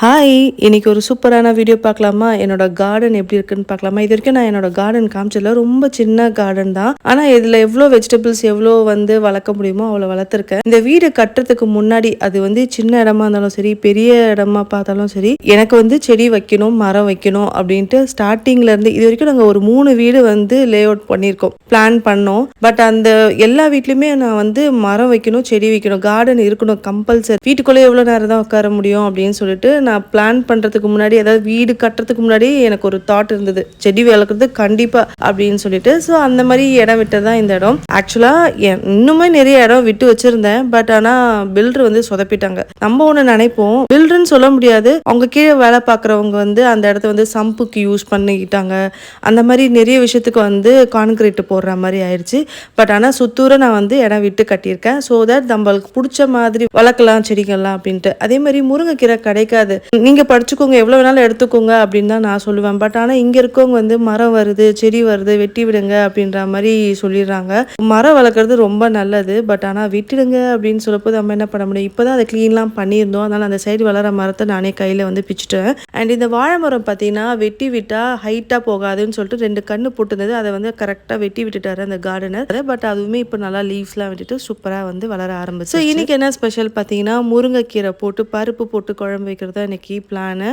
Hi! இன்னைக்கு ஒரு சூப்பரான வீடியோ பார்க்கலாமா? என்னோட கார்டன் எப்படி இருக்குன்னு பார்க்கலாமா? இதுவரைக்கும் நான் என்னோட கார்டன் காமிச்சதில்ல. ரொம்ப சின்ன கார்டன் தான். ஆனா இதில எவ்ளோ வெஜிடபிள்ஸ் எவ்ளோ வளர்க்க முடியுமோ அவ்வளோ வளர்த்துருக்கேன். இந்த வீடு கட்டுறதுக்கு முன்னாடி அது சின்ன இடமா இருந்தாலும் சரி, பெரிய இடமா பார்த்தாலும் சரி, எனக்கு செடி வைக்கணும், மரம் வைக்கணும் அப்படின்ட்டு ஸ்டார்ட்டிங்ல இருந்து இதுவரைக்கும் நாங்க ஒரு 3 வீடு லே அவுட் பண்ணியிருக்கோம். பிளான் பண்ணோம். பட் அந்த எல்லா வீட்லயுமே நான் மரம் வைக்கணும், செடி வைக்கணும், கார்டன் இருக்கணும் கம்பல்சரி. வீட்டுக்குள்ளே எவ்வளோ நேரம் தான் உட்கார முடியும் அப்படின்னு சொல்லிட்டு நான் பிளான் பண்றதுக்கு முன்னாடி, அதாவது வீடு கட்டுறதுக்கு முன்னாடி எனக்கு ஒரு தாட் இருந்தது. செடி வளர்க்குறது கண்டிப்பா அப்படின்னு சொல்லிட்டு. ஸோ அந்த மாதிரி இடம் விட்டது தான் இந்த இடம். ஆக்சுவலா இன்னுமே நிறைய இடம் விட்டு வச்சிருந்தேன். பட் ஆனா பில்டர் சொதப்பிட்டாங்க. நம்ம ஒண்ணு நினைப்போம், பில்டர்னு சொல்ல முடியாது. அவங்க கீழே வேலை பார்க்குறவங்க அந்த இடத்த சம்புக்கு யூஸ் பண்ணிக்கிட்டாங்க. அந்த மாதிரி நிறைய விஷயத்துக்கு கான்கிரீட் போடுற மாதிரி ஆயிடுச்சு. பட் ஆனா சுத்தூர நான் இடம் விட்டு கட்டியிருக்கேன். ஸோ தட் நம்மளுக்கு பிடிச்ச மாதிரி வளர்க்கலாம் செடிகள்லாம் அப்படின்ட்டு. அதே மாதிரி முருங்கைக்கீரை கிடைக்காது. நீங்க படிச்சுக்கோங்க, எவ்வளவு வேணாலும் எடுத்துக்கோங்க அப்படின்னு தான் நான் சொல்லுவேன். பட் ஆனா இங்க இருக்கவங்க மரம் வருது, செடி வருது, வெட்டி விடுங்க அப்படின்ற மாதிரி சொல்லிடுறாங்க. மரம் வளர்க்குறது ரொம்ப நல்லது. பட் ஆனா விட்டுடுங்க அப்படின்னு சொல்லப்போது நம்ம என்ன பண்ண முடியும்? இப்பதான் அதை கிளீன்லாம் பண்ணியிருந்தோம். அதனால அந்த சைடு வளர மரத்தை நானே கையில பிச்சுட்டேன். அண்ட் இந்த வாழை மரம் பார்த்தீங்கன்னா வெட்டி விட்டா ஹைட்டா போகாதுன்னு சொல்லிட்டு 2 கண்ணு போட்டுருந்தது. அதை கரெக்டா வெட்டி விட்டுட்டாரு அந்த கார்டனர். பட் அதுவுமே இப்போ நல்லா லீவ்ஸ்லாம் விட்டுட்டு சூப்பரா வளர ஆரம்பிச்சு. இன்னைக்கு என்ன ஸ்பெஷல் பார்த்தீங்கன்னா முருங்கைக்கீரை போட்டு பருப்பு போட்டு குழம்பு வைக்கிறது தான் இன்னைக்கு பிளான்.